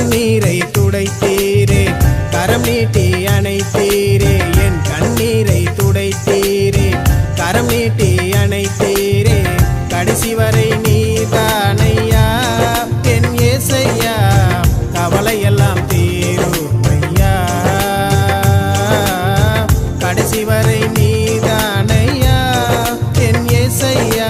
கண்ணீரை துடைத்தீரே, கரம் நீட்டி அணைத்தீரே, என் கண்ணீரை துடைத்தீரே, கரம் நீட்டி அணைத்தீரே. கடைசி வரை நீதானையா என் ஏசையா, கவலையெல்லாம் தீரும் ஐயா. கடைசி வரை நீதானையா என் ஏசையா.